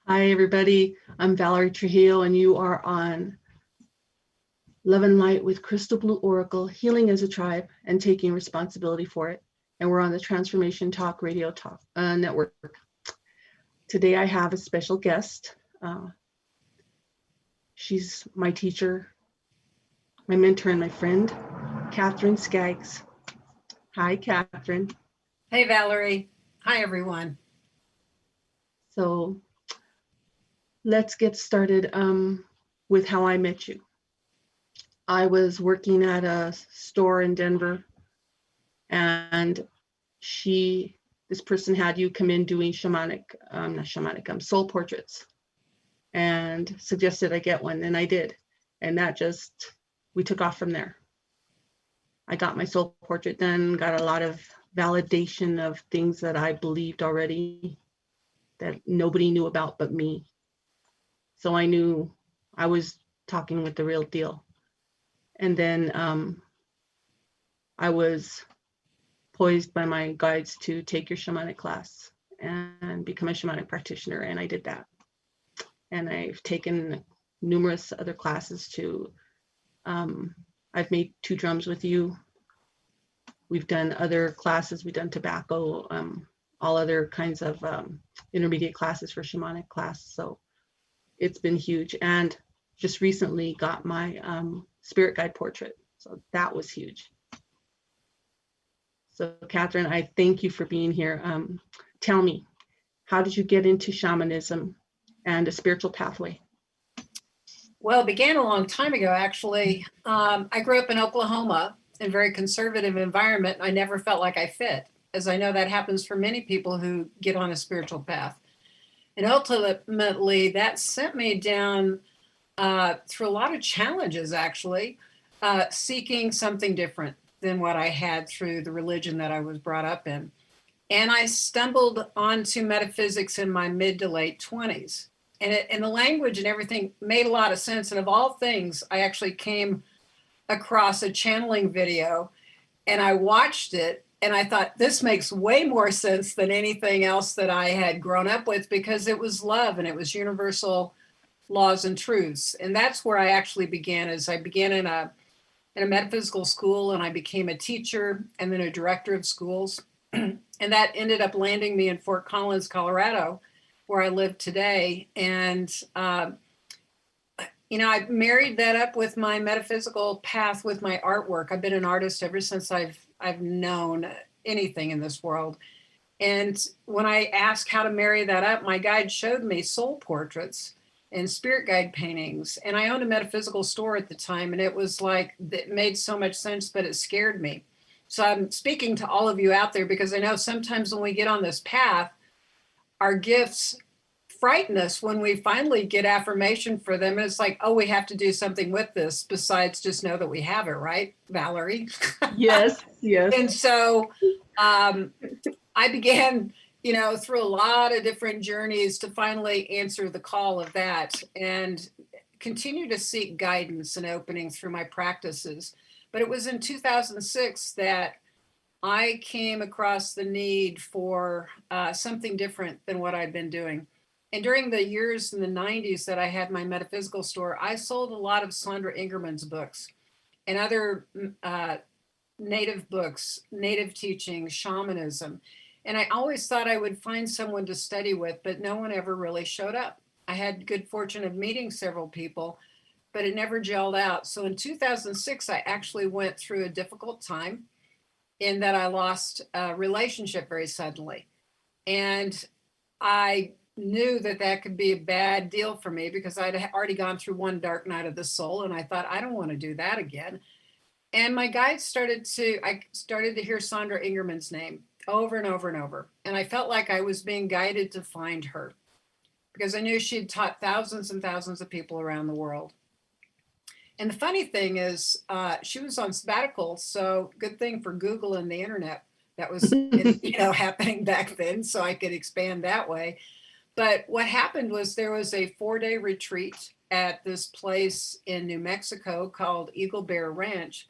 Hi, everybody. I'm Valerie Trujillo, and you are on Love and Light with Crystal Blue Oracle, Healing as a Tribe and Taking Responsibility for It. And we're on the Transformation Talk Radio Talk Network. Today, I have a special guest. She's my teacher, my mentor, and my friend, Katherine Skaggs. Hi, Katherine. Hey, Valerie. Hi, everyone. So let's get started with how I met you. I was working at a store in Denver, and this person had you come in doing soul portraits, and suggested I get one, and I did. And we took off from there. I got my soul portrait done, got a lot of validation of things that I believed already that nobody knew about but me. So I knew I was talking with the real deal. And then I was poised by my guides to take your shamanic class and become a shamanic practitioner. And I did that. And I've taken numerous other classes too. I've made 2 drums with you. We've done other classes. We've done tobacco, all other kinds of intermediate classes for shamanic class. So it's been huge. And just recently got my spirit guide portrait. So that was huge. So Katherine, I thank you for being here. Tell me, how did you get into shamanism and a spiritual pathway? Well, it began a long time ago, actually. I grew up in Oklahoma in a very conservative environment. I never felt like I fit, as I know that happens for many people who get on a spiritual path. And ultimately, that sent me down through a lot of challenges, actually, seeking something different than what I had through the religion that I was brought up in. And I stumbled onto metaphysics in my mid to late 20s. And the language and everything made a lot of sense. And of all things, I actually came across a channeling video, and I watched it. And I thought, this makes way more sense than anything else that I had grown up with, because it was love and it was universal laws and truths. And that's where I actually began. As I began in a metaphysical school, and I became a teacher and then a director of schools. And that ended up landing me in Fort Collins, Colorado, where I live today. And, I married that up with my metaphysical path with my artwork. I've been an artist ever since I've known anything in this world. And when I asked how to marry that up, my guide showed me soul portraits and spirit guide paintings. And I owned a metaphysical store at the time, and it was like, it made so much sense, but it scared me. So I'm speaking to all of you out there, because I know sometimes when we get on this path, our gifts frighten us when we finally get affirmation for them. And it's like, oh, we have to do something with this besides just know that we have it, right, Valerie? Yes, yes. And so I began, through a lot of different journeys to finally answer the call of that and continue to seek guidance and opening through my practices. But it was in 2006 that I came across the need for something different than what I'd been doing. And during the years in the 90s that I had my metaphysical store, I sold a lot of Sandra Ingerman's books and other native books, native teachings, shamanism. And I always thought I would find someone to study with, but no one ever really showed up. I had good fortune of meeting several people, but it never gelled out. So in 2006, I actually went through a difficult time in that I lost a relationship very suddenly. And I knew that that could be a bad deal for me because I'd already gone through one dark night of the soul. And I thought, I don't want to do that again. And my guides I started to hear Sandra Ingerman's name over and over and over. And I felt like I was being guided to find her because I knew she'd taught thousands and thousands of people around the world. And the funny thing is, she was on sabbatical, so good thing for Google and the internet that was happening back then, so I could expand that way. But what happened was there was a 4-day retreat at this place in New Mexico called Eagle Bear Ranch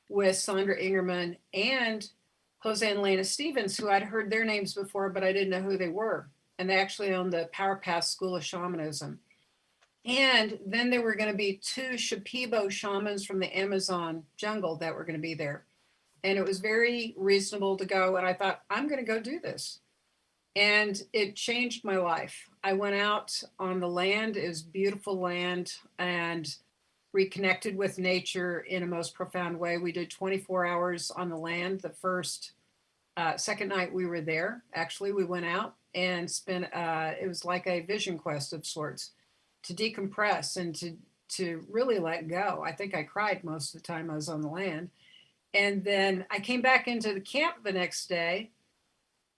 with Sandra Ingerman and Jose and Lena Stevens, who I'd heard their names before, but I didn't know who they were. And they actually owned the Power Path School of Shamanism. And then there were going to be 2 Shipibo shamans from the Amazon jungle that were going to be there. And it was very reasonable to go. And I thought, I'm going to go do this. And it changed my life. I went out on the land. It was beautiful land and reconnected with nature in a most profound way. We did 24 hours on the land. The second night we were there, actually, we went out and spent, it was like a vision quest of sorts to decompress and to really let go. I think I cried most of the time I was on the land. And then I came back into the camp the next day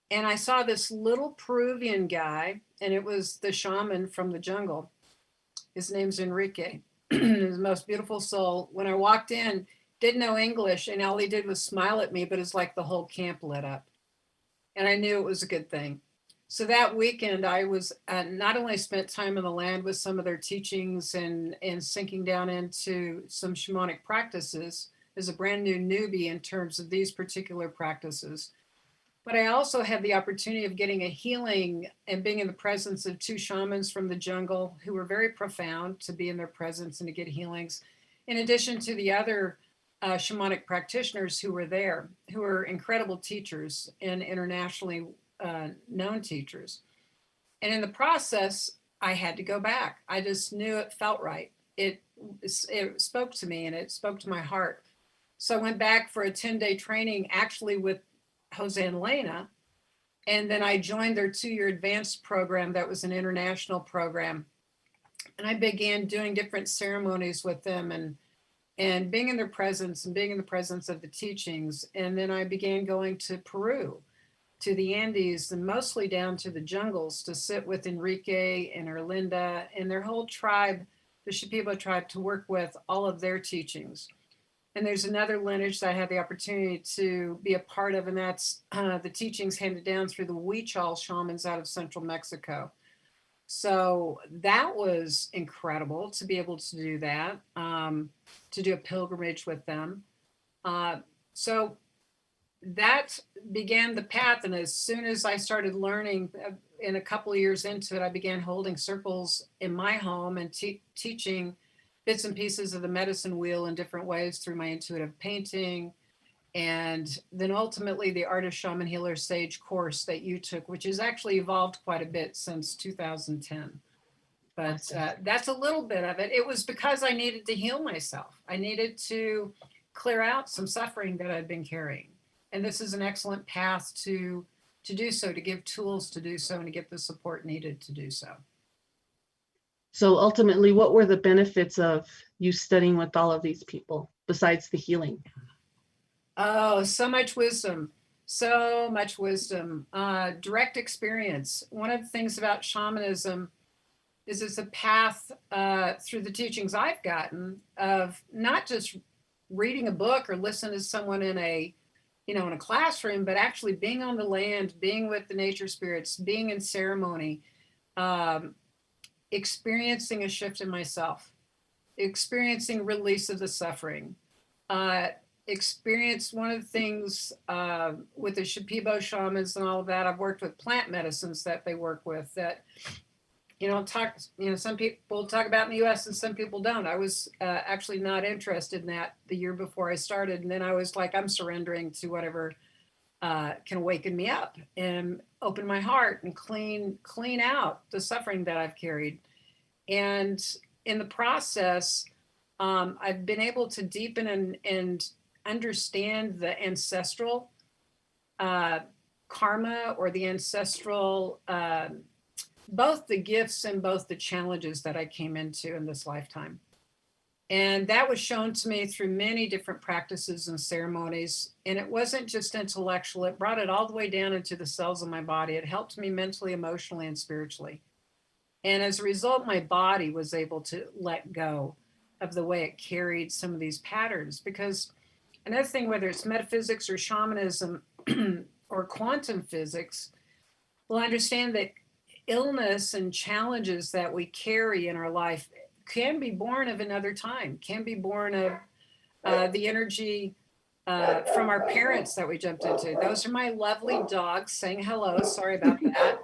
and I saw this little Peruvian guy, and it was the shaman from the jungle. His name's Enrique. His most beautiful soul. When I walked in, didn't know English, and all he did was smile at me, but it's like the whole camp lit up. And I knew it was a good thing. So that weekend, I was not only spent time on the land with some of their teachings and sinking down into some shamanic practices as a brand new newbie in terms of these particular practices, but I also had the opportunity of getting a healing and being in the presence of 2 shamans from the jungle who were very profound to be in their presence and to get healings, in addition to the other shamanic practitioners who were there, who were incredible teachers and internationally known teachers. And in the process, I had to go back. I just knew it felt right. It spoke to me and it spoke to my heart. So I went back for a 10-day training, actually with Jose and Lena. And then I joined their 2-year advanced program that was an international program. And I began doing different ceremonies with them and being in their presence and being in the presence of the teachings. And then I began going to Peru, to the Andes, and mostly down to the jungles to sit with Enrique and Erlinda and their whole tribe, the Shipibo tribe, to work with all of their teachings. And there's another lineage that I had the opportunity to be a part of, and that's the teachings handed down through the Huichol shamans out of central Mexico. So that was incredible to be able to do that, to do a pilgrimage with them. So that began the path. And as soon as I started learning, in a couple of years into it, I began holding circles in my home and teaching bits and pieces of the medicine wheel in different ways through my intuitive painting. And then ultimately the Artist Shaman Healer Sage course that you took, which has actually evolved quite a bit since 2010. But that's a little bit of it. It was because I needed to heal myself. I needed to clear out some suffering that I'd been carrying. And this is an excellent path to do so, to give tools to do so, and to get the support needed to do so. So ultimately, what were the benefits of you studying with all of these people besides the healing? Oh, so much wisdom. So much wisdom. Direct experience. One of the things about shamanism is it's a path through the teachings I've gotten of not just reading a book or listen to someone in a classroom, but actually being on the land, being with the nature spirits, being in ceremony, experiencing a shift in myself, experiencing release of the suffering, experience one of the things with the Shipibo shamans and all of that. I've worked with plant medicines that they work with that, some people talk about in the US and some people don't. I was actually not interested in that the year before I started. And then I was like, I'm surrendering to whatever can awaken me up and open my heart and clean out the suffering that I've carried. And in the process, I've been able to deepen and understand the ancestral karma, or the ancestral, both the gifts and both the challenges that I came into in this lifetime. And that was shown to me through many different practices and ceremonies. And it wasn't just intellectual, it brought it all the way down into the cells of my body. It helped me mentally, emotionally, and spiritually. And as a result, my body was able to let go of the way it carried some of these patterns. Because another thing, whether it's metaphysics or shamanism or quantum physics, will understand that illness and challenges that we carry in our life can be born of another time, can be born of the energy from our parents that we jumped into. Those are my lovely dogs saying hello. Sorry about that.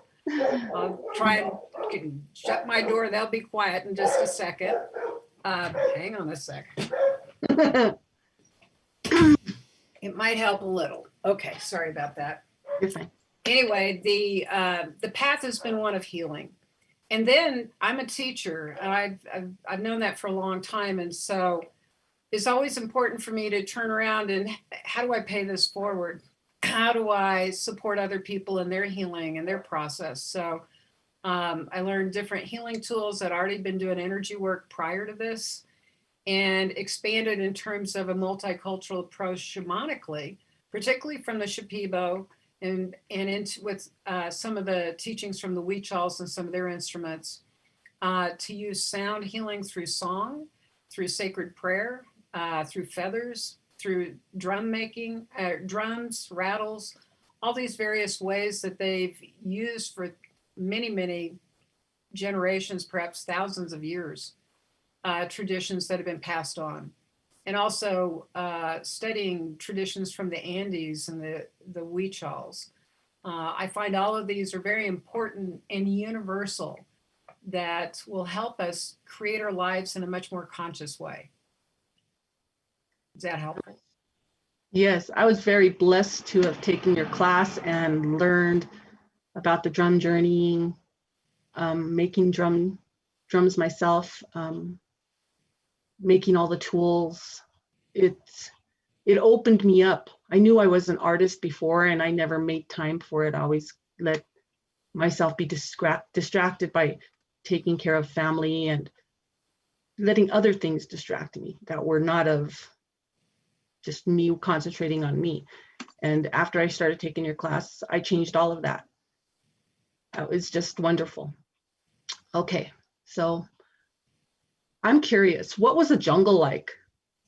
I'll try and shut my door. They'll be quiet in just a second. Hang on a second. It might help a little. Okay, sorry about that. You're fine. Anyway, the path has been one of healing. And then I'm a teacher, and I've known that for a long time. And so it's always important for me to turn around and how do I pay this forward? How do I support other people in their healing and their process? So I learned different healing tools. I'd already been doing energy work prior to this, and expanded in terms of a multicultural approach shamanically, particularly from the Shipibo, and into with some of the teachings from the Huichols and some of their instruments, to use sound healing through song, through sacred prayer, through feathers, through drum making, drums, rattles, all these various ways that they've used for many, many generations, perhaps thousands of years, traditions that have been passed on. And also studying traditions from the Andes and the Huichols. I find all of these are very important and universal, that will help us create our lives in a much more conscious way. Is that helpful? Yes, I was very blessed to have taken your class and learned about the drum journeying, making drums myself, making all the tools. It opened me up. I knew I was an artist before, and I never made time for it. I always let myself be distracted by taking care of family and letting other things distract me that were not of just me concentrating on me. And after I started taking your class, I changed all of that. It was just wonderful. Okay, so I'm curious, what was the jungle like?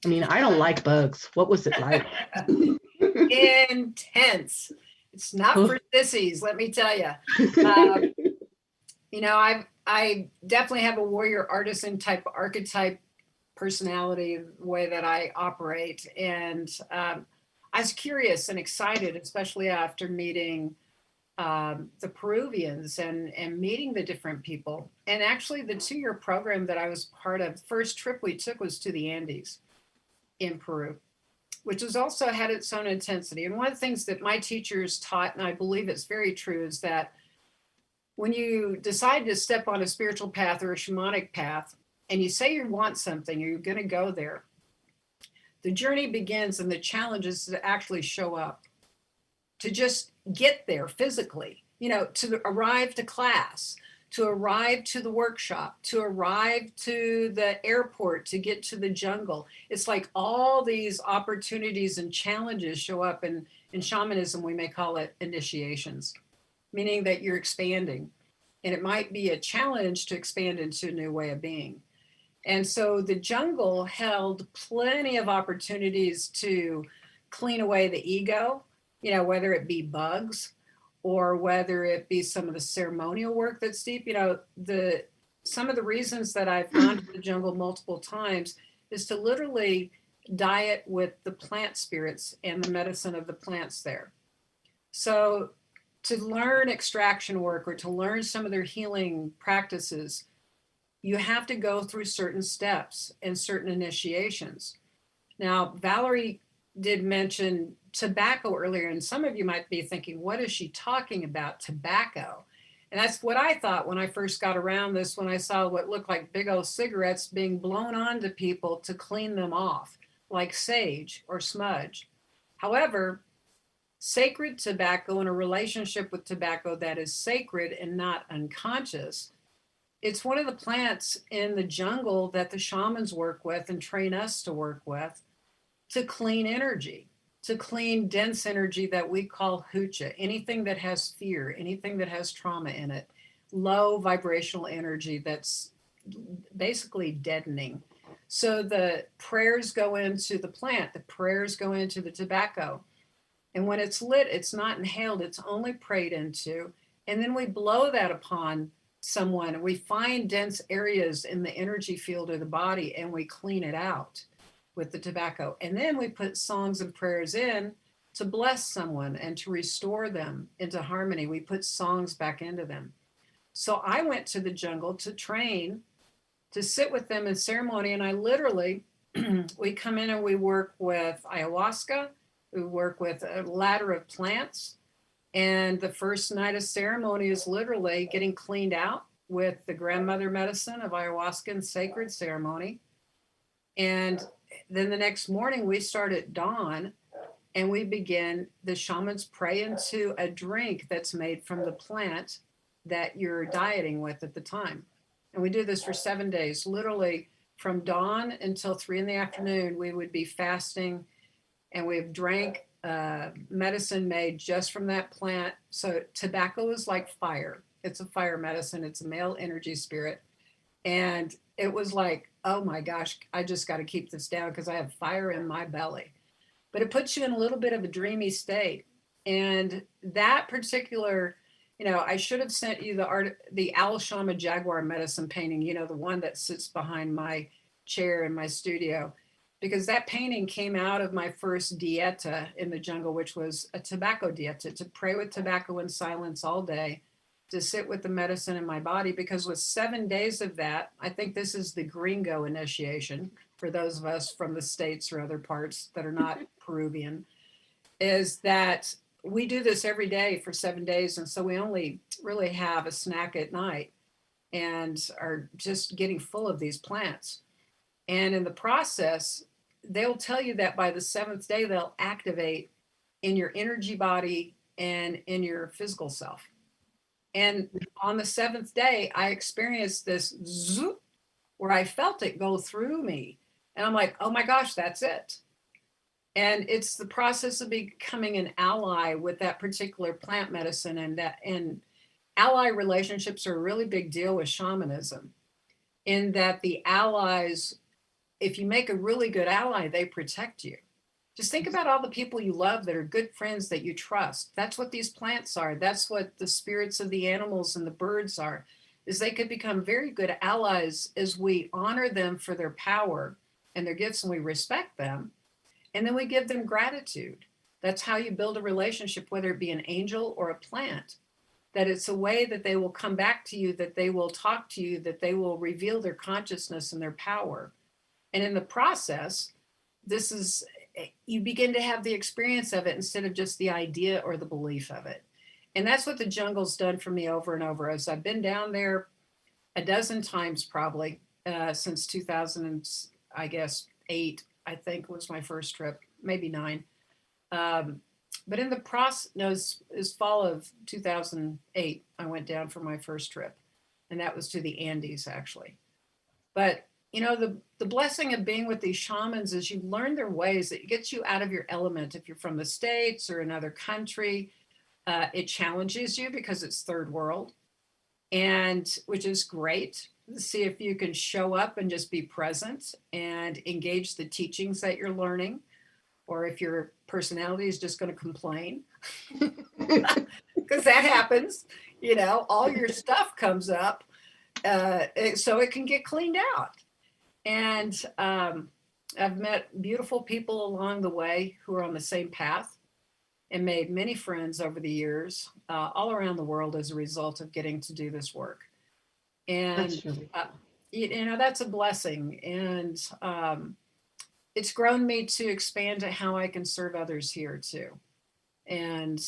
I mean, I don't like bugs. What was it like? Intense. It's not for sissies, let me tell you. You know, I definitely have a warrior artisan type archetype personality, the way that I operate. And I was curious and excited, especially after meeting the Peruvians and meeting the different people. And actually the 2-year program that I was part of, the first trip we took was to the Andes in Peru, which has also had its own intensity. And one of the things that my teachers taught, and I believe it's very true, is that when you decide to step on a spiritual path or a shamanic path, and you say you want something, or you're going to go there, the journey begins, and the challenge is to actually show up, to just get there physically, you know, to arrive to class, to arrive to the workshop, to arrive to the airport, to get to the jungle. It's like all these opportunities and challenges show up. In shamanism, we may call it initiations, meaning that you're expanding. And it might be a challenge to expand into a new way of being. And so the jungle held plenty of opportunities to clean away the ego, you know, whether it be bugs, or whether it be some of the ceremonial work that's deep. You know, some of the reasons that I've gone to the jungle multiple times is to literally diet with the plant spirits and the medicine of the plants there. So to learn extraction work, or to learn some of their healing practices, you have to go through certain steps and certain initiations. Now, Valerie did mention tobacco earlier, and some of you might be thinking, what is she talking about? Tobacco. And that's what I thought when I first got around this, when I saw what looked like big old cigarettes being blown onto people to clean them off, like sage or smudge. However, sacred tobacco and a relationship with tobacco that is sacred and not unconscious, it's one of the plants in the jungle that the shamans work with and train us to work with to clean energy, to clean dense energy that we call hucha, anything that has fear, anything that has trauma in it, low vibrational energy that's basically deadening. So the prayers go into the plant, the prayers go into the tobacco. And when it's lit, it's not inhaled, it's only prayed into. And then we blow that upon someone. We find dense areas in the energy field of the body and we clean it out with the tobacco. And then we put songs and prayers in to bless someone and to restore them into harmony. We put songs back into them. So I went to the jungle to train, to sit with them in ceremony. And I literally, we come in and we work with ayahuasca, we work with a ladder of plants. And the first night of ceremony is literally getting cleaned out with the grandmother medicine of ayahuasca and sacred ceremony. And then the next morning we start at dawn and we begin, the shamans pray into a drink that's made from the plant that you're dieting with at the time. And we do this for 7 days, literally from dawn until 3 p.m. we would be fasting, and we've drank medicine made just from that plant. So tobacco is like fire. It's a fire medicine. It's a male energy spirit. And it was like, oh my gosh, I just got to keep this down because I have fire in my belly. But it puts you in a little bit of a dreamy state. And that particular, I should have sent you the Al Shama Jaguar medicine painting, the one that sits behind my chair in my studio, because that painting came out of my first dieta in the jungle, which was a tobacco dieta, to pray with tobacco in silence all day, to sit with the medicine in my body. Because with 7 days of that, I think this is the gringo initiation for those of us from the States or other parts that are not Peruvian, is that we do this every day for 7 days. And so we only really have a snack at night and are just getting full of these plants. And in the process, they'll tell you that by the 7th day, they'll activate in your energy body and in your physical self. And on the 7th day, I experienced this zoop where I felt it go through me. And I'm like, oh my gosh, that's it. And it's the process of becoming an ally with that particular plant medicine. And ally relationships are a really big deal with shamanism, in that the allies, if you make a really good ally, they protect you. Just think about all the people you love that are good friends that you trust. That's what these plants are. That's what the spirits of the animals and the birds are, is they could become very good allies as we honor them for their power and their gifts, and we respect them. And then we give them gratitude. That's how you build a relationship, whether it be an angel or a plant, that it's a way that they will come back to you, that they will talk to you, that they will reveal their consciousness and their power. And in the process, you begin to have the experience of it instead of just the idea or the belief of it. And that's what the jungle's done for me over and over. As I've been down there a dozen times probably since 2008, I think was my first trip, maybe 9. But in the process, no, it was fall of 2008, I went down for my first trip. And that was to the Andes, actually. But the blessing of being with these shamans is you learn their ways. It gets you out of your element. If you're from the States or another country, it challenges you because it's third world, and which is great. See if you can show up and just be present and engage the teachings that you're learning, or if your personality is just going to complain, because that happens. All your stuff comes up, so it can get cleaned out. And I've met beautiful people along the way who are on the same path, and made many friends over the years all around the world as a result of getting to do this work. And, That's really that's a blessing. And it's grown me to expand to how I can serve others here too. And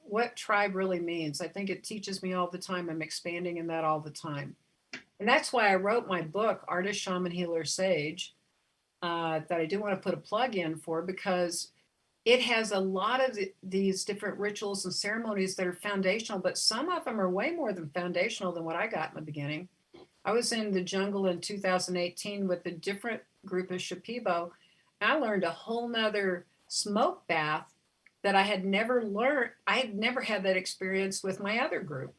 what tribe really means. I think it teaches me all the time. I'm expanding in that all the time. And that's why I wrote my book, Artist Shaman Healer Sage, that I do want to put a plug in for, because it has a lot of these different rituals and ceremonies that are foundational, but some of them are way more than foundational than what I got in the beginning. I was in the jungle in 2018 with a different group of Shipibo. And I learned a whole nother smoke bath that I had never learned. I had never had that experience with my other group.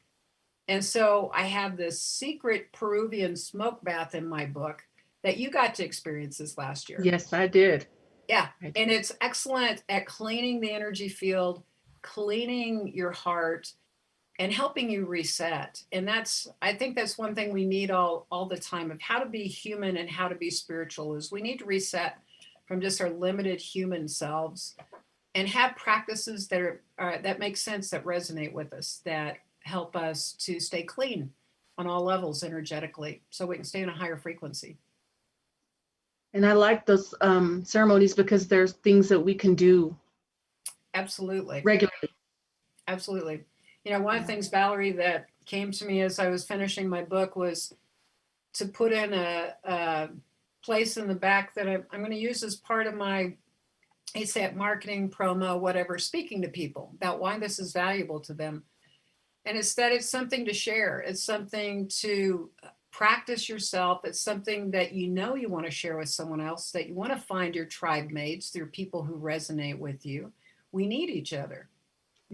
And so I have this secret Peruvian smoke bath in my book that you got to experience this last year. Yes, I did. Yeah. I did. And it's excellent at cleaning the energy field, cleaning your heart, and helping you reset. And I think that's one thing we need all the time, of how to be human and how to be spiritual, is we need to reset from just our limited human selves and have practices that are that make sense, that resonate with us, that help us to stay clean on all levels energetically, so we can stay in a higher frequency. And I like those ceremonies because there's things that we can do Absolutely. regularly. Absolutely. You know, one of the things, Valerie, that came to me as I was finishing my book was to put in a place in the back that I'm going to use as part of my ASAP marketing, promo, whatever, speaking to people about why this is valuable to them. And it's that it's something to share. It's something to practice yourself. It's something that you want to share with someone else, that you want to find your tribe mates through people who resonate with you. We need each other.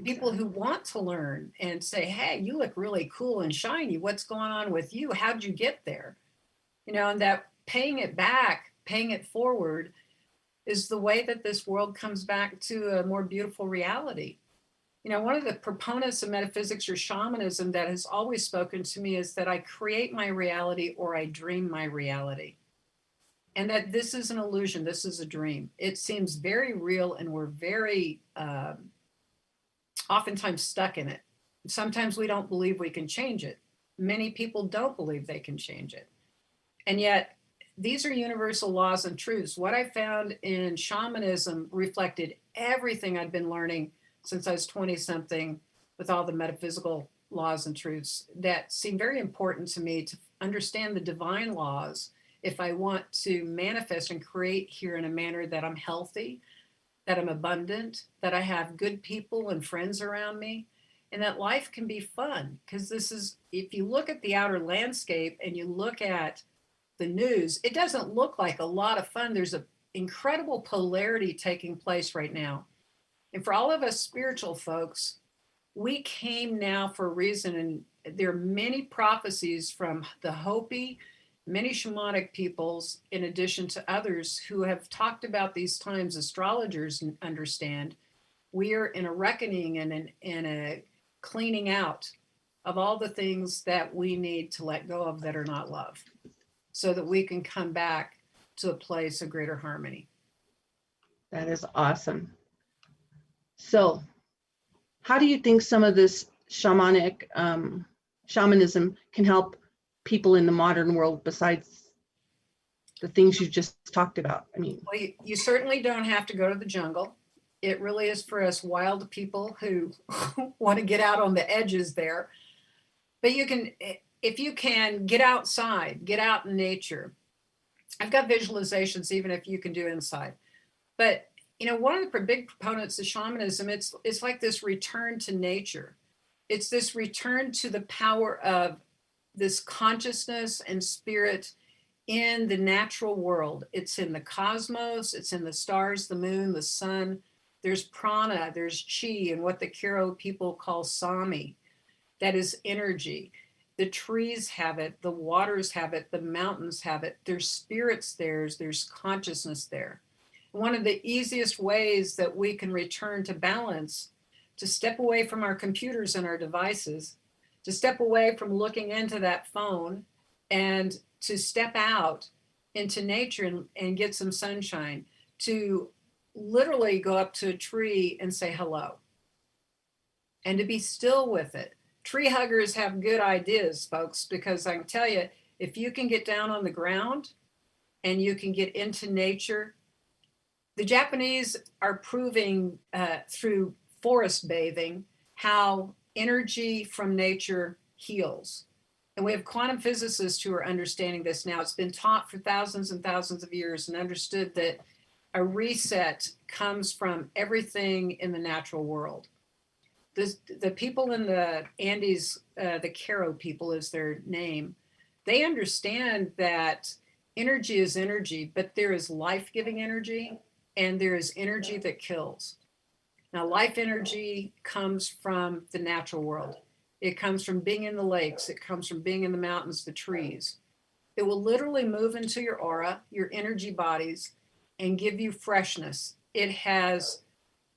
People who want to learn and say, hey, you look really cool and shiny. What's going on with you? How'd you get there? You know, and that paying it back, paying it forward is the way that this world comes back to a more beautiful reality. You know, one of the proponents of metaphysics or shamanism that has always spoken to me is that I create my reality, or I dream my reality. And that this is an illusion. This is a dream. It seems very real, and we're very oftentimes stuck in it. Sometimes we don't believe we can change it. Many people don't believe they can change it. And yet, these are universal laws and truths. What I found in shamanism reflected everything I'd been learning since I was 20 something, with all the metaphysical laws and truths that seem very important to me to understand the divine laws if I want to manifest and create here in a manner that I'm healthy, that I'm abundant, that I have good people and friends around me, and that life can be fun. Because this is, if you look at the outer landscape and you look at the news, it doesn't look like a lot of fun. There's an incredible polarity taking place right now. And for all of us spiritual folks, we came now for a reason. And there are many prophecies from the Hopi, many shamanic peoples, in addition to others who have talked about these times. Astrologers understand we are in a reckoning and in a cleaning out of all the things that we need to let go of that are not love, so that we can come back to a place of greater harmony. That is awesome. So how do you think some of this shamanism can help people in the modern world, besides the things you just talked about? I mean, well, you certainly don't have to go to the jungle. It really is for us wild people who want to get out on the edges there. But you can, if you can, get outside, get out in nature. I've got visualizations, even if you can do inside. But you know, one of the big proponents of shamanism, it's like this return to nature. It's this return to the power of this consciousness and spirit in the natural world. It's in the cosmos, it's in the stars, the moon, the sun. There's prana, there's chi, and what the Kiro people call sami. That is energy. The trees have it, the waters have it, the mountains have it. There's spirits there, there's consciousness there. One of the easiest ways that we can return to balance, to step away from our computers and our devices, to step away from looking into that phone, and to step out into nature and get some sunshine, to literally go up to a tree and say hello, and to be still with it. Tree huggers have good ideas, folks, because I can tell you, if you can get down on the ground and you can get into nature, The Japanese are proving through forest bathing how energy from nature heals. And we have quantum physicists who are understanding this now. It's been taught for thousands and thousands of years and understood that a reset comes from everything in the natural world. The people in the Andes, the Caro people is their name, they understand that energy is energy, but there is life-giving energy and there is energy that kills. Now, life energy comes from the natural world. It comes from being in the lakes. It comes from being in the mountains, the trees. It will literally move into your aura, your energy bodies, and give you freshness. It has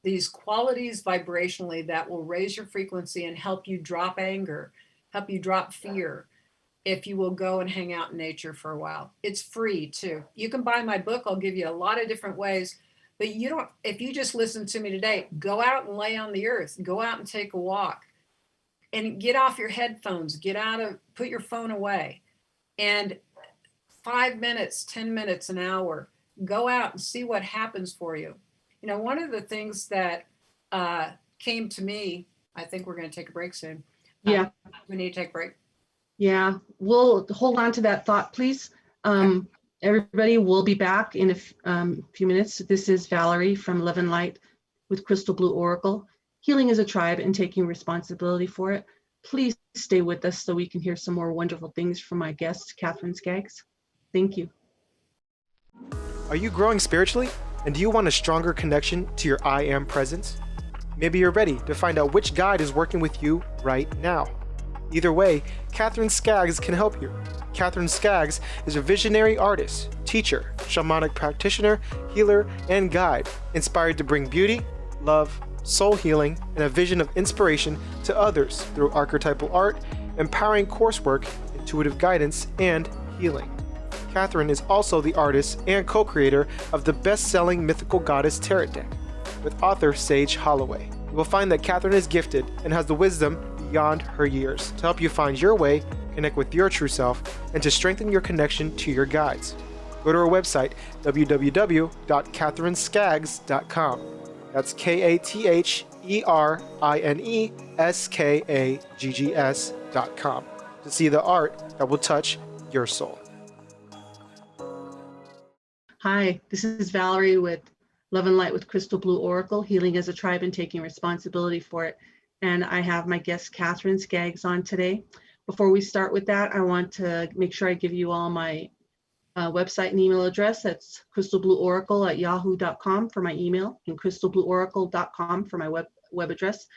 these qualities vibrationally that will raise your frequency and help you drop anger, help you drop fear, if you will go and hang out in nature for a while. It's free too. You can buy my book. I'll give you a lot of different ways, but you don't, if you just listen to me today, go out and lay on the earth, go out and take a walk and get off your headphones, put your phone away, and 5 minutes, 10 minutes, an hour, go out and see what happens for you. You know, one of the things that came to me, I think we're going to take a break soon. Yeah. We need to take a break. Yeah, we'll hold on to that thought, please. Everybody, we'll be back in a few minutes. This is Valerie from Love and Light with Crystal Blue Oracle. Healing is a tribe and taking responsibility for it. Please stay with us so we can hear some more wonderful things from my guest, Katherine Skaggs. Thank you. Are you growing spiritually? And do you want a stronger connection to your I Am presence? Maybe you're ready to find out which guide is working with you right now. Either way, Katherine Skaggs can help you. Katherine Skaggs is a visionary artist, teacher, shamanic practitioner, healer, and guide, inspired to bring beauty, love, soul healing, and a vision of inspiration to others through archetypal art, empowering coursework, intuitive guidance, and healing. Katherine is also the artist and co-creator of the best-selling Mythical Goddess Tarot deck with author Sage Holloway. You will find that Katherine is gifted and has the wisdom beyond her years to help you find your way, connect with your true self, and to strengthen your connection to your guides. Go to our website, www.katherineskaggs.com. That's KATHERINESKAGGS.com to see the art that will touch your soul. Hi, this is Valerie with Love and Light with Crystal Blue Oracle, healing as a tribe and taking responsibility for it. And I have my guest, Katherine Skaggs, on today. Before we start with that, I want to make sure I give you all my website and email address. That's crystalblueoracle@yahoo.com for my email and crystalblueoracle.com for my web address.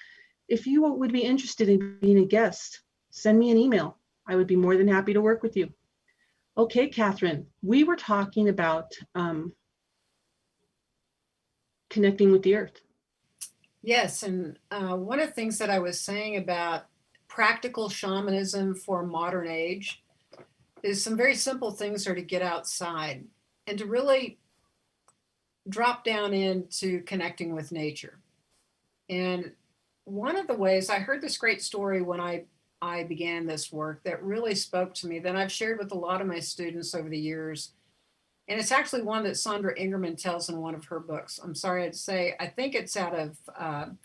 If you would be interested in being a guest, send me an email. I would be more than happy to work with you. Okay, Katherine, we were talking about connecting with the earth. Yes, and one of the things that I was saying about practical shamanism for modern age is some very simple things are to get outside and to really drop down into connecting with nature. And one of the ways, I heard this great story when I began this work that really spoke to me, that I've shared with a lot of my students over the years. And it's actually one that Sandra Ingerman tells in one of her books. I'm sorry to say, I think it's out of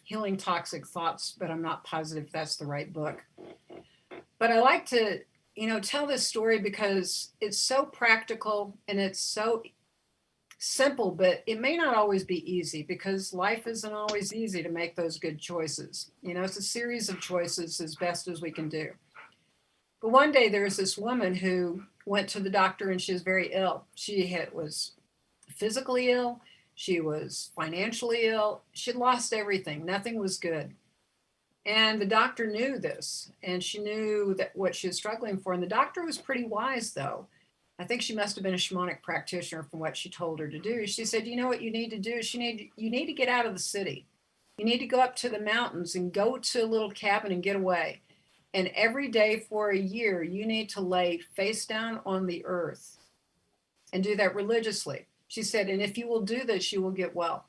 Healing Toxic Thoughts, but I'm not positive that's the right book. But I like to, tell this story because it's so practical and it's so simple, but it may not always be easy because life isn't always easy to make those good choices. It's a series of choices as best as we can do. But one day there was this woman who went to the doctor and she was very ill. She was physically ill. She was financially ill. She'd lost everything. Nothing was good. And the doctor knew this, and she knew that what she was struggling for. And the doctor was pretty wise, though. I think she must have been a shamanic practitioner from what she told her to do. She said, you know what you need to do? You need to get out of the city. You need to go up to the mountains and go to a little cabin and get away. And every day for a year, you need to lay face down on the earth and do that religiously. She said, and if you will do this, you will get well.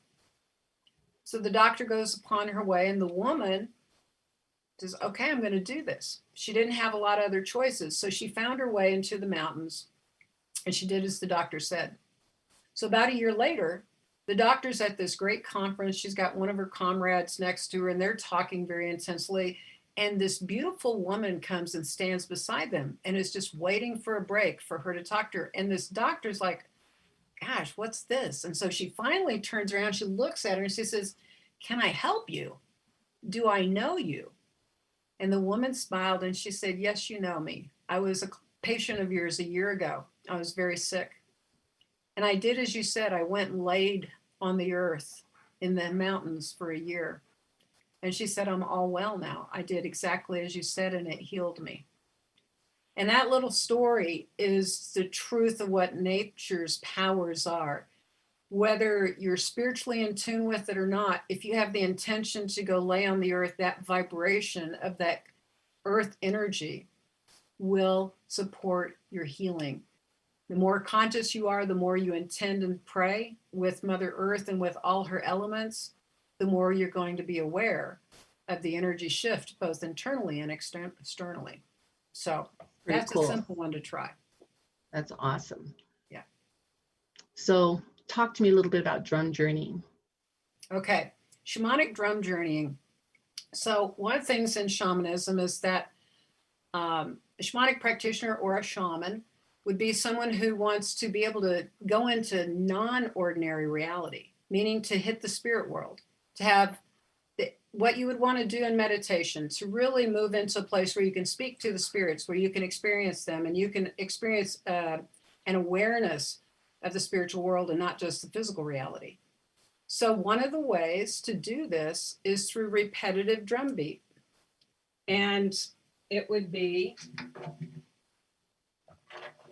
So the doctor goes upon her way, and the woman says, okay, I'm going to do this. She didn't have a lot of other choices. So she found her way into the mountains, and she did as the doctor said. So about a year later, The doctor's at this great conference. She's got one of her comrades next to her, and they're talking very intensely. And this beautiful woman comes and stands beside them and is just waiting for a break for her to talk to her. And this doctor's like, gosh, what's this? And so she finally turns around, she looks at her and she says, can I help you? Do I know you? And the woman smiled and she said, yes, you know me. I was a patient of yours a year ago. I was very sick. And I did as you said. I went and laid on the earth in the mountains for a year. And she said, I'm all well now. I did exactly as you said, and it healed me. And that little story is the truth of what nature's powers are. Whether you're spiritually in tune with it or not, if you have the intention to go lay on the earth, that vibration of that earth energy will support your healing. The more conscious you are, the more you intend and pray with Mother Earth and with all her elements, the more you're going to be aware of the energy shift, both internally and externally. So Pretty that's cool. a simple one to try. That's awesome. Yeah. So talk to me a little bit about drum journeying. Okay, shamanic drum journeying. So one of the things in shamanism is that a shamanic practitioner or a shaman would be someone who wants to be able to go into non-ordinary reality, meaning to hit the spirit world, to have what you would want to do in meditation, to really move into a place where you can speak to the spirits, where you can experience them, and you can experience an awareness of the spiritual world and not just the physical reality. So one of the ways to do this is through repetitive drum beat. And it would be,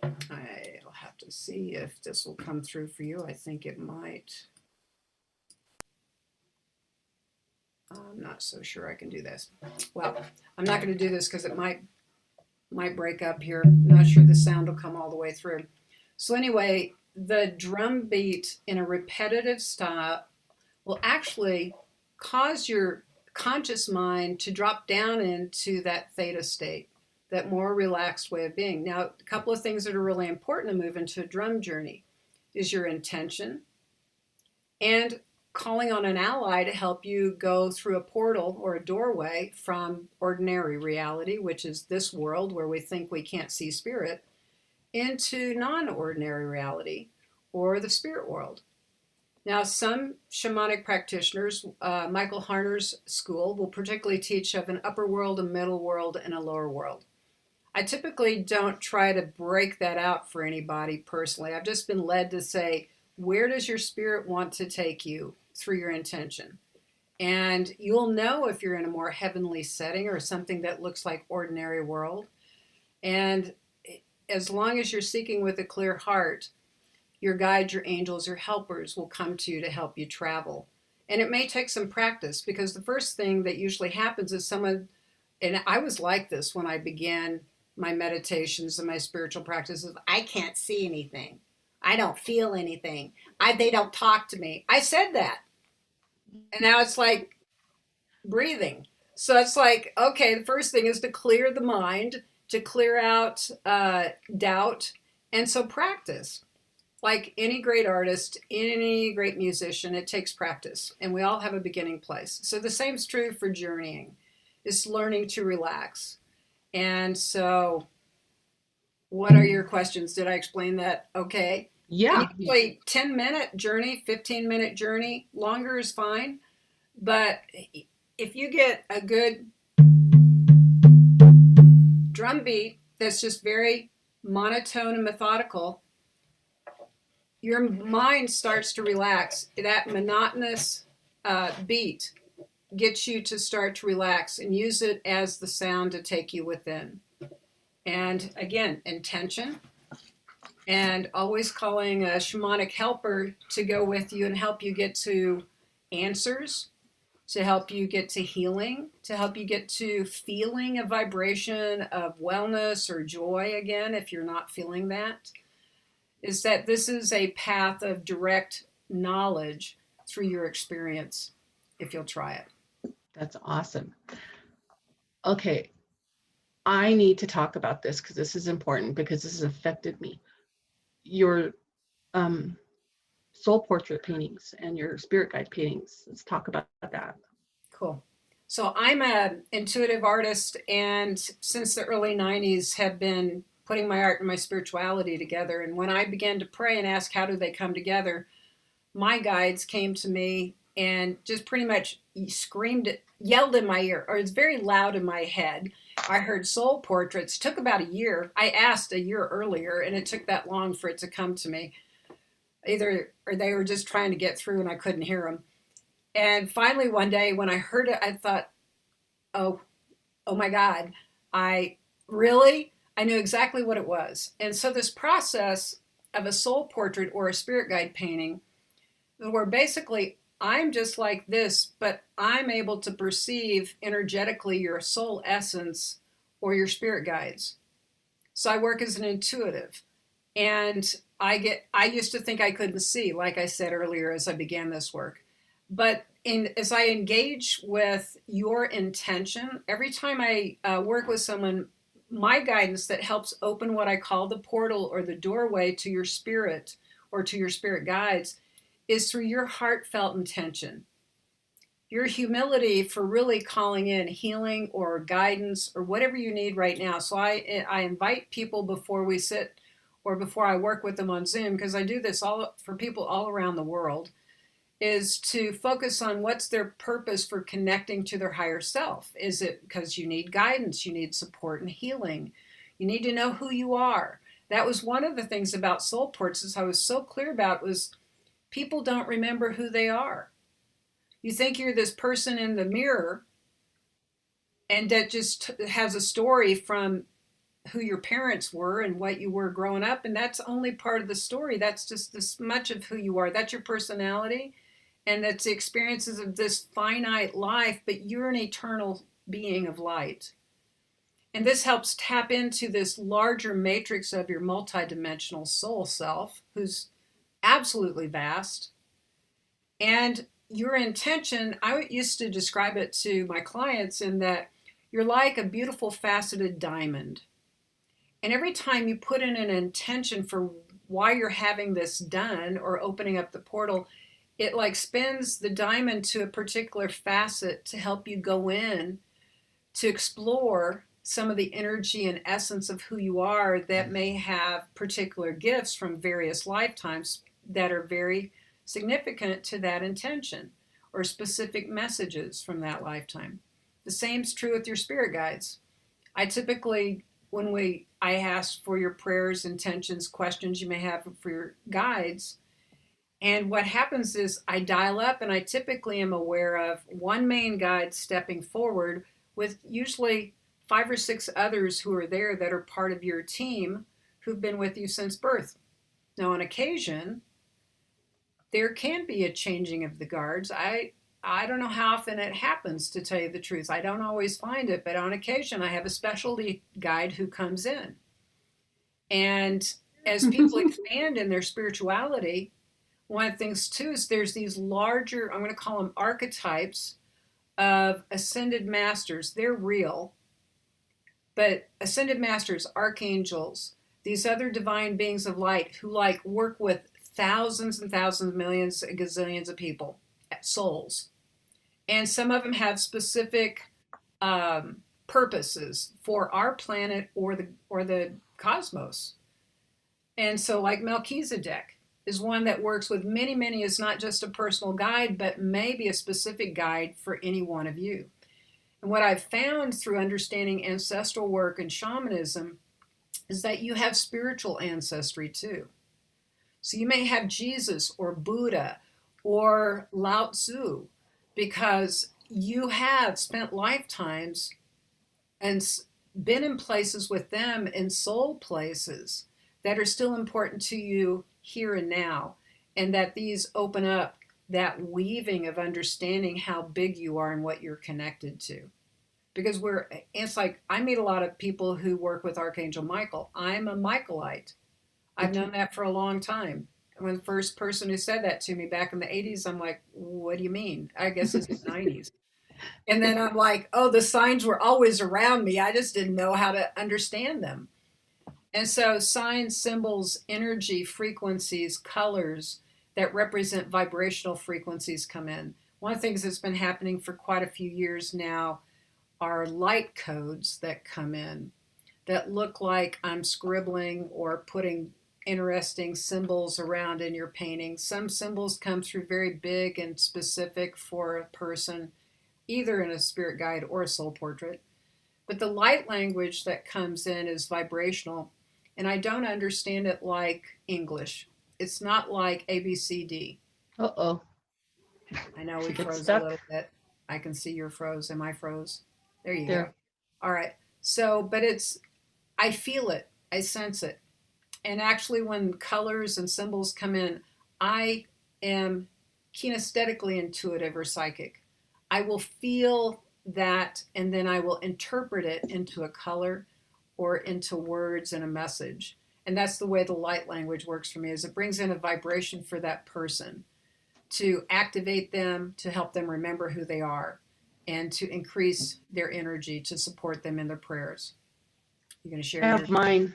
I'll have to see if this will come through for you. I think it might. I'm not so sure I can do this. Well, I'm not going to do this because it might break up here. I'm not sure the sound will come all the way through. So anyway, the drum beat in a repetitive style will actually cause your conscious mind to drop down into that theta state, that more relaxed way of being. Now, a couple of things that are really important to move into a drum journey is your intention and calling on an ally to help you go through a portal or a doorway from ordinary reality, which is this world where we think we can't see spirit, into non-ordinary reality or the spirit world. Now, some shamanic practitioners, Michael Harner's school, will particularly teach of an upper world, a middle world, and a lower world. I typically don't try to break that out for anybody personally. I've just been led to say, where does your spirit want to take you through your intention? And you'll know if you're in a more heavenly setting or something that looks like ordinary world. And as long as you're seeking with a clear heart, your guides, your angels, your helpers will come to you to help you travel. And it may take some practice, because the first thing that usually happens is someone, and I was like this when I began my meditations and my spiritual practices, I can't see anything. I don't feel anything. They don't talk to me. I said that. And now it's like breathing. So it's like, okay, the first thing is to clear the mind, to clear out doubt. And so practice. Like any great artist, any great musician, it takes practice. And we all have a beginning place. So the same is true for journeying. It's learning to relax. And so what are your questions? Did I explain that okay? Yeah. Usually 10-minute journey, 15-minute journey, longer is fine. But if you get a good drum beat that's just very monotone and methodical, your mind starts to relax. That monotonous beat gets you to start to relax, and use it as the sound to take you within. And again, intention, and always calling a shamanic helper to go with you and help you get to answers, to help you get to healing, to help you get to feeling a vibration of wellness or joy again if you're not feeling that. Is that this is a path of direct knowledge through your experience if you'll try it. That's awesome. Okay, I need to talk about this because this is important, because this has affected me. Your soul portrait paintings and your spirit guide paintings. Let's talk about that. Cool. So I'm an intuitive artist, and since the early 90s have been putting my art and my spirituality together. And when I began to pray and ask how do they come together, my guides came to me and just pretty much screamed, yelled in my ear, or it's very loud in my head. I heard soul portraits. Took about a year. I asked a year earlier, and it took that long for it to come to me. Either or they were just trying to get through, and I couldn't hear them. And finally, one day when I heard it, I thought, oh my God, I knew exactly what it was. And so this process of a soul portrait or a spirit guide painting, where basically I'm just like this, but I'm able to perceive energetically your soul essence or your spirit guides. So I work as an intuitive, and I used to think I couldn't see, like I said earlier, as I began this work. But as I engage with your intention, every time I work with someone, my guidance that helps open what I call the portal or the doorway to your spirit or to your spirit guides is through your heartfelt intention. Your humility for really calling in healing or guidance or whatever you need right now. So I invite people before we sit or before I work with them on Zoom, because I do this all for people all around the world, is to focus on what's their purpose for connecting to their higher self. Is it because you need guidance, you need support and healing, you need to know who you are? That was one of the things about soul portraits I was so clear about, was people don't remember who they are. You think you're this person in the mirror, and that just has a story from who your parents were and what you were growing up, and that's only part of the story. That's just this much of who you are. That's your personality, and that's the experiences of this finite life, but you're an eternal being of light. And this helps tap into this larger matrix of your multidimensional soul self, who's absolutely vast. And your intention, I used to describe it to my clients in that you're like a beautiful faceted diamond. And every time you put in an intention for why you're having this done or opening up the portal, it like spins the diamond to a particular facet to help you go in to explore some of the energy and essence of who you are that may have particular gifts from various lifetimes that are very significant to that intention, or specific messages from that lifetime. The same is true with your spirit guides. I typically, I ask for your prayers, intentions, questions you may have for your guides. And what happens is I dial up, and I typically am aware of one main guide stepping forward with usually 5 or 6 others who are there that are part of your team who've been with you since birth. Now, on occasion, there can be a changing of the guards. I don't know how often it happens, to tell you the truth. I don't always find it, but on occasion I have a specialty guide who comes in. And as people expand in their spirituality, one of the things too is there's these larger, I'm going to call them archetypes of ascended masters. They're real, but ascended masters, archangels, these other divine beings of light who like work with thousands and thousands, millions, and gazillions of people, souls. And some of them have specific purposes for our planet or the cosmos. And so like Melchizedek is one that works with many, many, is not just a personal guide, but maybe a specific guide for any one of you. And what I've found through understanding ancestral work and shamanism is that you have spiritual ancestry too. So you may have Jesus or Buddha or Lao Tzu, because you have spent lifetimes and been in places with them, in soul places that are still important to you here and now, and that these open up that weaving of understanding how big you are and what you're connected to. Because it's like, I meet a lot of people who work with Archangel Michael. I'm a Michaelite. I've known that for a long time. When the first person who said that to me back in the 80s, I'm like, what do you mean? I guess it's the 90s. And then I'm like, oh, the signs were always around me. I just didn't know how to understand them. And so signs, symbols, energy, frequencies, colors, that represent vibrational frequencies come in. One of the things that's been happening for quite a few years now are light codes that come in that look like I'm scribbling or putting interesting symbols around in your painting. Some symbols come through very big and specific for a person, either in a spirit guide or a soul portrait. But the light language that comes in is vibrational, and I don't understand it like English. It's not like ABCD. Uh-oh. I know we She gets froze a stuck. little bit. I can see you're froze. Am I froze? There you go. There. All right. So, but I feel it. I sense it. And actually, when colors and symbols come in, I am kinesthetically intuitive or psychic. I will feel that, and then I will interpret it into a color or into words and a message. And that's the way the light language works for me, is it brings in a vibration for that person to activate them, to help them remember who they are, and to increase their energy to support them in their prayers. You're going to share I your... have mine.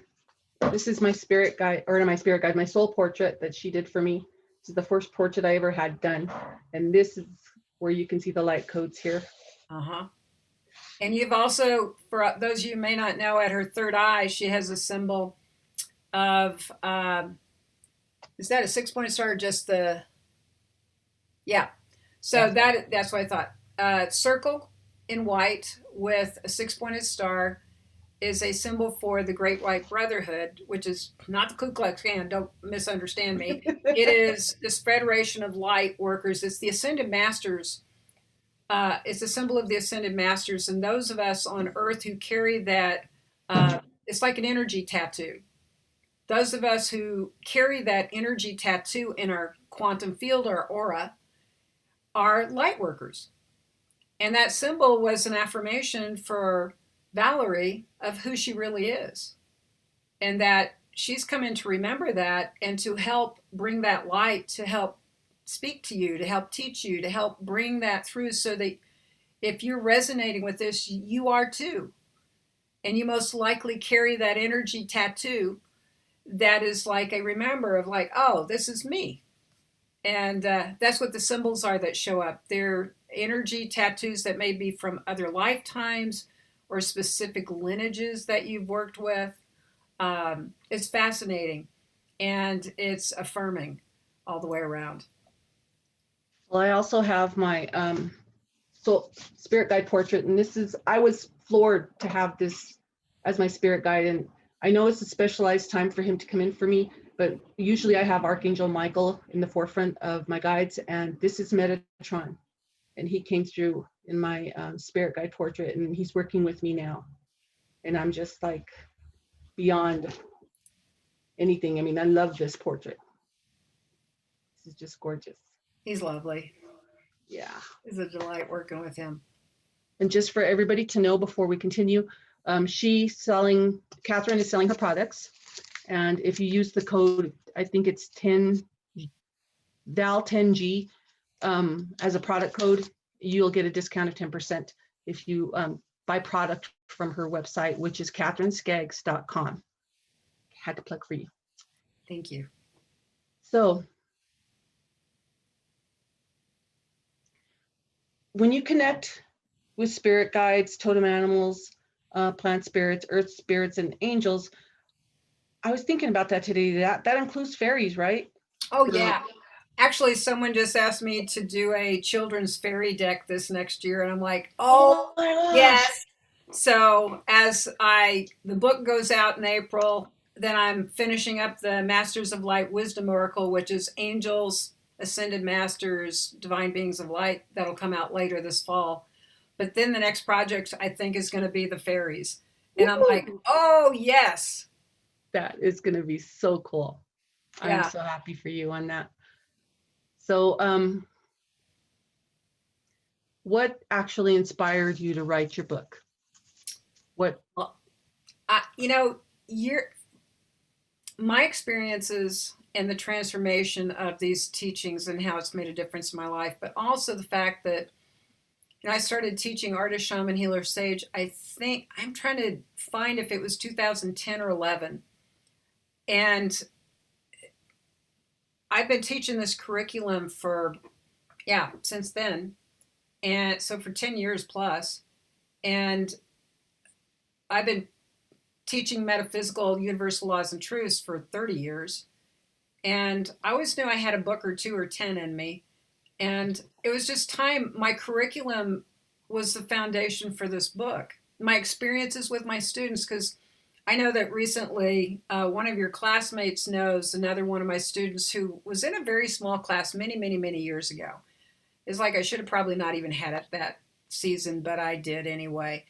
This is my spirit guide, or not my spirit guide, my soul portrait that she did for me. This is the first portrait I ever had done. And this is where you can see the light codes here. Uh-huh. And you've also, for those of you who may not know, at her third eye, she has a symbol of, is that a 6-pointed star or just the, yeah. So that's what I thought. Circle in white with a 6-pointed star is a symbol for the Great White Brotherhood, which is not the Ku Klux Klan, don't misunderstand me. It is this Federation of Light Workers. It's the Ascended Masters. It's a symbol of the Ascended Masters, and those of us on Earth who carry that, it's like an energy tattoo. Those of us who carry that energy tattoo in our quantum field, our aura, are light workers. And that symbol was an affirmation for Valerie of who she really is, and that she's come in to remember that and to help bring that light, to help speak to you, to help teach you, to help bring that through, so that if you're resonating with this, you are too. And you most likely carry that energy tattoo that is like a remember of like, oh, this is me. And that's what the symbols are that show up. They're energy tattoos that may be from other lifetimes or specific lineages that you've worked with. It's fascinating, and it's affirming all the way around. Well, I also have my soul spirit guide portrait, and this is, I was floored to have this as my spirit guide. And I know it's a specialized time for him to come in for me, but usually I have Archangel Michael in the forefront of my guides, and this is Metatron. And he came through in my spirit guide portrait, and he's working with me now. And I'm just like beyond anything. I mean, I love this portrait. This is just gorgeous. He's lovely. Yeah. It's a delight working with him. And just for everybody to know before we continue, Katherine is selling her products. And if you use the code, I think it's VAL10G as a product code, you'll get a discount of 10% if you buy product from her website, which is KatherineSkaggs.com. Had to plug for you. Thank you. So when you connect with spirit guides, totem animals, plant spirits, earth spirits, and angels, I was thinking about that today. That includes fairies, right? Oh, yeah. Actually, someone just asked me to do a children's fairy deck this next year, and I'm like, oh my gosh. yes. So as the book goes out in April, then I'm finishing up the Masters of Light Wisdom Oracle, which is angels, ascended masters, divine beings of light. That'll come out later this fall. But then the next project, I think, is going to be the fairies. And I'm like, oh, yes. That is going to be so cool. Yeah. I'm so happy for you on that. So what actually inspired you to write your book? What? Well, my experiences and the transformation of these teachings and how it's made a difference in my life, but also the fact that I started teaching Artist Shaman Healer Sage, I think, I'm trying to find if it was 2010 or 11. And I've been teaching this curriculum for, since then. And so for 10 years plus. And I've been teaching metaphysical universal laws and truths for 30 years. And I always knew I had a book or two or 10 in me. And it was just time. My curriculum was the foundation for this book. My experiences with my students, because I know that recently one of your classmates knows another one of my students who was in a very small class many, many, many years ago. It's like I should have probably not even had it that season, but I did anyway.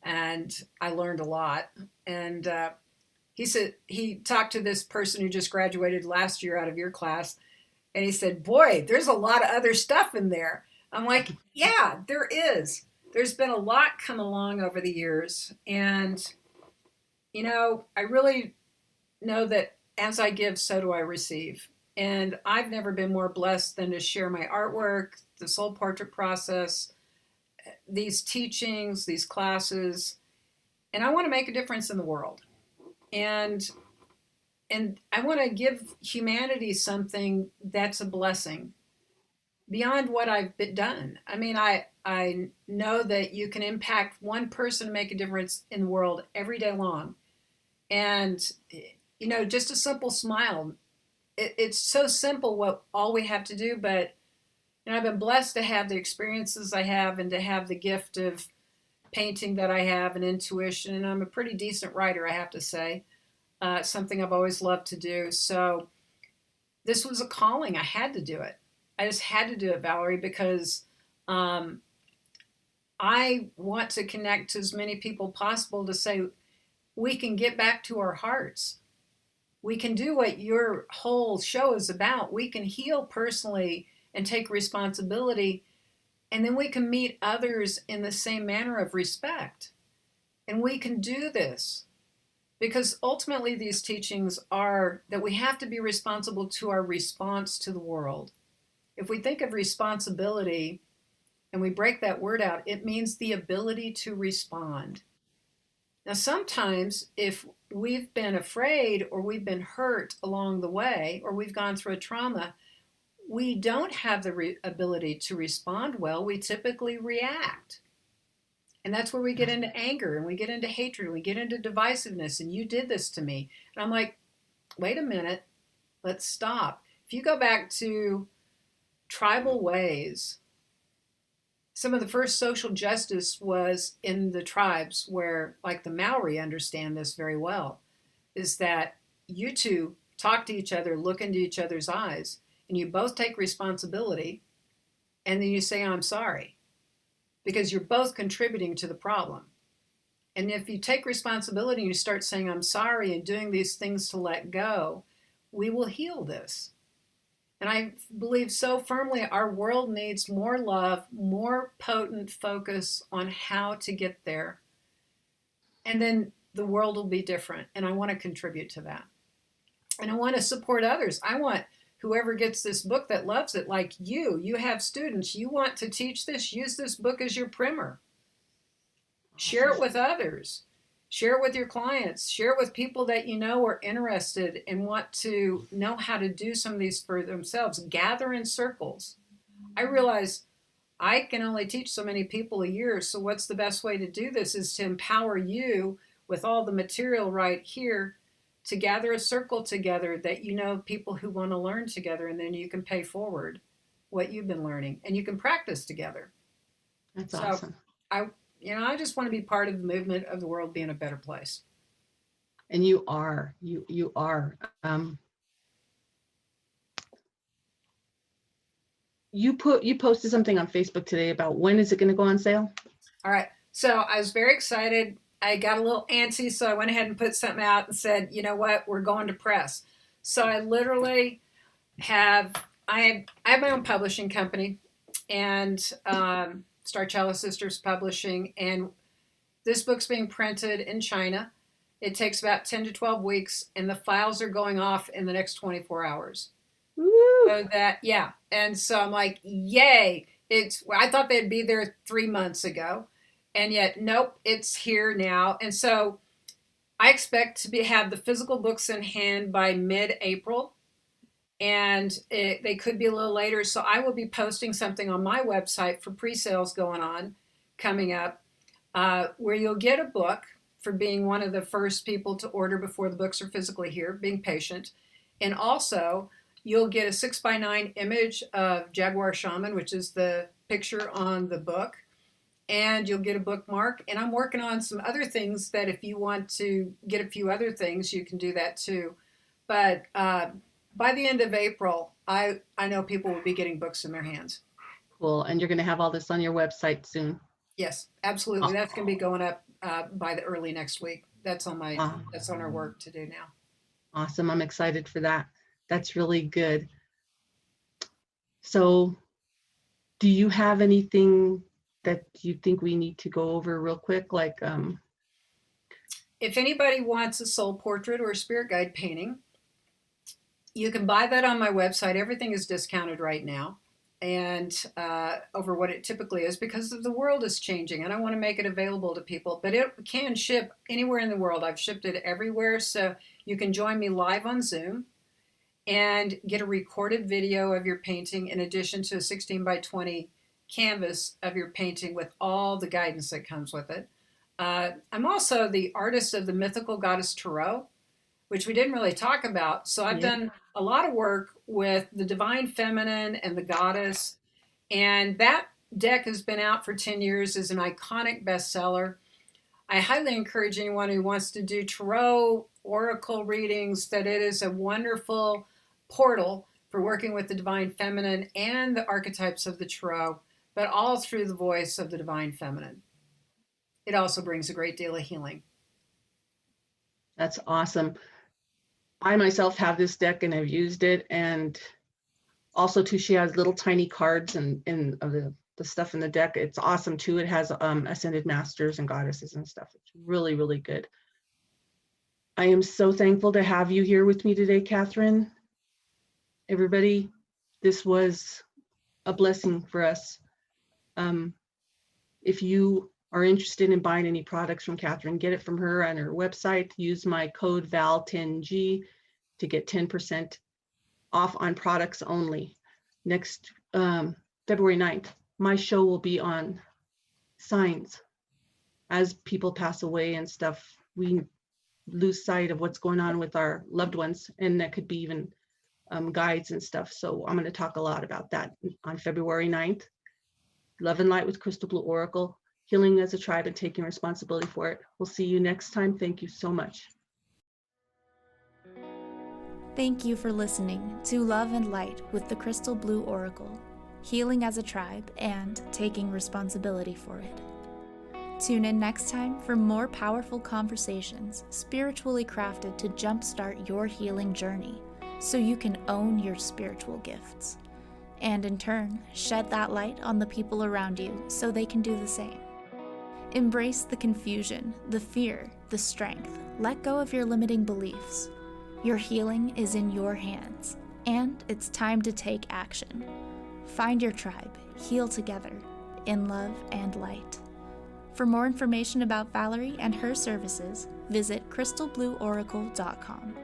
And I learned a lot. And he said he talked to this person who just graduated last year out of your class. And he said, boy, there's a lot of other stuff in there. I'm like, yeah, there is. There's been a lot come along over the years. And, I really know that as I give, so do I receive. And I've never been more blessed than to share my artwork, the soul portrait process, these teachings, these classes. And I want to make a difference in the world. And I want to give humanity something that's a blessing beyond what I've done. I mean, I know that you can impact one person to make a difference in the world every day long. And, just a simple smile. It's so simple what all we have to do, but I've been blessed to have the experiences I have and to have the gift of painting that I have and intuition. And I'm a pretty decent writer, I have to say. Something I've always loved to do. So this was a calling. I had to do it. I just had to do it, Valerie, because I want to connect to as many people possible to say, we can get back to our hearts. We can do what your whole show is about. We can heal personally and take responsibility. And then we can meet others in the same manner of respect. And we can do this. Because ultimately these teachings are that we have to be responsible to our response to the world. If we think of responsibility and we break that word out, it means the ability to respond. Now, sometimes if we've been afraid or we've been hurt along the way or we've gone through a trauma, we don't have the ability to respond well. We typically react. And that's where we get into anger and we get into hatred, and we get into divisiveness. And you did this to me. And I'm like, wait a minute, let's stop. If you go back to tribal ways, some of the first social justice was in the tribes where, like the Maori understand this very well, is that you two talk to each other, look into each other's eyes, and you both take responsibility, and then you say, I'm sorry, because you're both contributing to the problem. And if you take responsibility and you start saying, I'm sorry, and doing these things to let go, we will heal this. And I believe so firmly our world needs more love, more potent focus on how to get there. And then the world will be different. And I want to contribute to that. And I want to support others. I want whoever gets this book that loves it, like you have students, you want to teach this, use this book as your primer. Share it with others. Share it with your clients. Share it with people that you know are interested and want to know how to do some of these for themselves. Gather in circles. I realize I can only teach so many people a year, so what's the best way to do this is to empower you with all the material right here to gather a circle together that you know people who want to learn together, and then you can pay forward what you've been learning and you can practice together. That's awesome. I just want to be part of the movement of the world being a better place. And you are. You are. You posted something on Facebook today about when is it going to go on sale? All right. So I was very excited. I got a little antsy, so I went ahead and put something out and said, you know what, we're going to press. So I literally I have my own publishing company, and Star Chalice Sisters Publishing, and this book's being printed in China. It takes about 10 to 12 weeks, and the files are going off in the next 24 hours. Woo! So and so I'm like, yay. I thought they'd be there 3 months ago, and yet, nope, it's here now. And so I expect to have the physical books in hand by mid-April. and they could be a little later. So I will be posting something on my website for pre-sales going on coming up, where you'll get a book for being one of the first people to order before the books are physically here, being patient. And also you'll get a 6x9 image of Jaguar Shaman, which is the picture on the book. And you'll get a bookmark. And I'm working on some other things that if you want to get a few other things, you can do that too. But by the end of April, I know people will be getting books in their hands. Cool. And you're going to have all this on your website soon. Yes, absolutely. That's going to be going up by the early next week. That's on that's on our work to do now. Awesome. I'm excited for that. That's really good. So do you have anything that you think we need to go over real quick? Like, if anybody wants a soul portrait or a spirit guide painting, you can buy that on my website. Everything is discounted right now, and over what it typically is, because the world is changing and I want to make it available to people, but it can ship anywhere in the world. I've shipped it everywhere. So you can join me live on Zoom and get a recorded video of your painting in addition to a 16x20 canvas of your painting with all the guidance that comes with it. I'm also the artist of the Mythical Goddess Tarot, which we didn't really talk about. So I've done a lot of work with the divine feminine and the goddess. And that deck has been out for 10 years, is an iconic bestseller. I highly encourage anyone who wants to do tarot oracle readings that it is a wonderful portal for working with the divine feminine and the archetypes of the tarot, but all through the voice of the divine feminine. It also brings a great deal of healing. that's awesome. I myself have this deck and I've used it, and also too, she has little tiny cards and of the stuff in the deck. It's awesome too. It has ascended masters and goddesses and stuff. It's really, really good. I am so thankful to have you here with me today, Katherine. Everybody, this was a blessing for us. If you are interested in buying any products from Katherine, get it from her on her website. Use my code VAL10G to get 10% off on products only. Next February 9th, my show will be on signs. As people pass away and stuff, we lose sight of what's going on with our loved ones, and that could be even guides and stuff. So I'm going to talk a lot about that on February 9th. Love and Light with Crystal Blue Oracle, healing as a tribe and taking responsibility for it. We'll see you next time. Thank you so much. Thank you for listening to Love and Light with the Crystal Blue Oracle, healing as a tribe and taking responsibility for it. Tune in next time for more powerful conversations, spiritually crafted to jumpstart your healing journey so you can own your spiritual gifts, and in turn, shed that light on the people around you so they can do the same. Embrace the confusion, the fear, the strength. Let go of your limiting beliefs. Your healing is in your hands, and it's time to take action. Find your tribe, heal together, in love and light. For more information about Valerie and her services, visit crystalblueoracle.com.